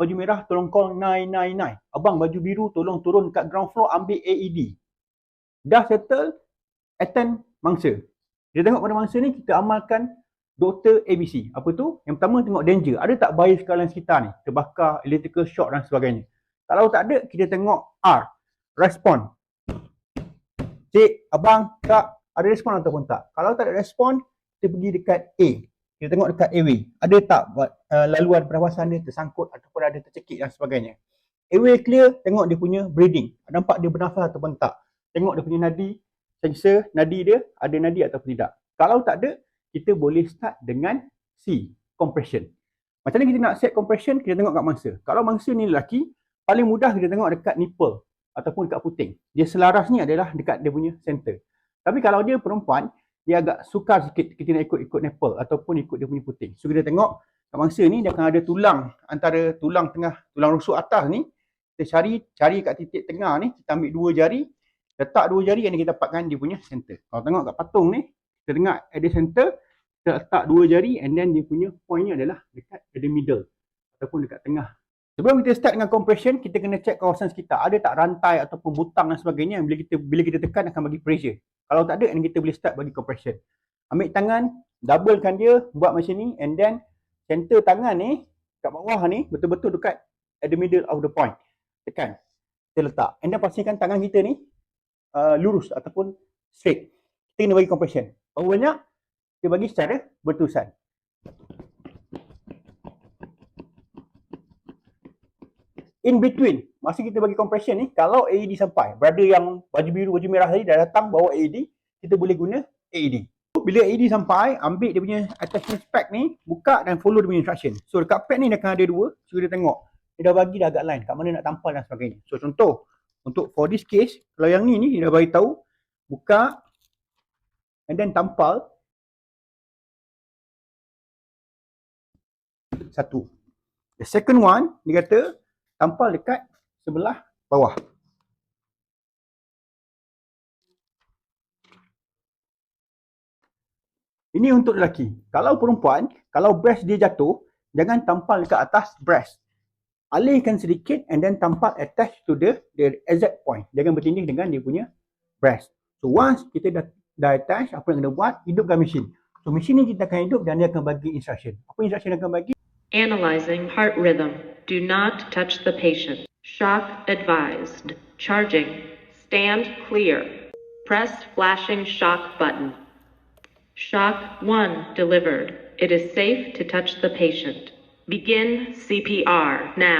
baju merah tolong call 999. Abang baju biru tolong turun kat ground floor ambil AED. Dah settle, attend mangsa. Kita tengok pada mangsa ni, kita amalkan Dr. ABC. Apa tu? Yang pertama tengok danger. Ada tak bahaya sekalian sekitar ni? Terbakar, electrical shock dan sebagainya. Kalau tak ada, kita tengok R. Respon. Cik, abang, kak, ada respon ataupun tak? Kalau tak ada respon, kita pergi dekat A. Kita tengok dekat airway. Ada tak laluan pernafasan dia tersangkut ataupun ada tercekik dan sebagainya. Airway clear, tengok dia punya breathing. Nampak dia bernafas ataupun tak. Tengok dia punya nadi, sensor nadi dia, ada nadi ataupun tidak. Kalau tak ada, kita boleh start dengan C, compression. Macam mana kita nak set compression, kita tengok kat mangsa. Kalau mangsa ni lelaki, paling mudah kita tengok dekat nipple ataupun dekat puting. Dia selaras ni adalah dekat dia punya center. Tapi kalau dia perempuan, dia agak sukar sikit kita nak ikut nipple ataupun ikut dia punya puting. So kita tengok kat mangsa ni, dia akan ada tulang, antara tulang tengah, tulang rusuk atas ni, kita cari kat titik tengah ni, kita ambil 2 jari, letak 2 jari yang kita dapatkan dia punya center. Kalau tengok kat patung ni, kita tengok at the center, kita letak 2 jari and then dia punya point ni adalah dekat the middle ataupun dekat tengah. Sebelum kita start dengan compression, kita kena check kawasan sekitar. Ada tak rantai ataupun butang dan sebagainya yang bila kita tekan akan bagi pressure. Kalau tak ada, kita boleh start bagi compression. Ambil tangan, doublekan dia, buat macam ni and then center tangan ni kat bawah ni betul-betul dekat at the middle of the point. Tekan. Kita letak. And then pastikan tangan kita ni lurus ataupun straight. Kita kena bagi compression. Berapa banyak? Kita bagi secara berterusan. In between, masa kita bagi compression ni, kalau AED sampai, brother yang baju biru, baju merah tadi dah datang bawa AED, kita boleh guna AED. Bila AED sampai, ambil dia punya attachment spec ni, buka dan follow dia punya instruction. So dekat pad ni dia akan ada 2, so kita tengok. Dia dah bagi dah agak line, kat mana nak tampal dan sebagainya. So contoh, untuk for this case, kalau yang ni dia dah bagi tahu, buka and then tampal. 1. The second one, dia kata tampal dekat sebelah bawah. Ini untuk lelaki. Kalau perempuan, kalau breast dia jatuh, jangan tampal dekat atas breast. Alihkan sedikit and then tampal attach to the exact point. Jangan bertindih dengan dia punya breast. So once kita dah attach, apa yang kena buat? Hidupkan mesin. So mesin ni kita akan hidup dan dia akan bagi instruction. Apa instruction dia akan bagi? Analyzing heart rhythm. Do not touch the patient. Shock advised. Charging. Stand clear. Press flashing shock button. Shock 1 delivered. It is safe to touch the patient. Begin CPR now.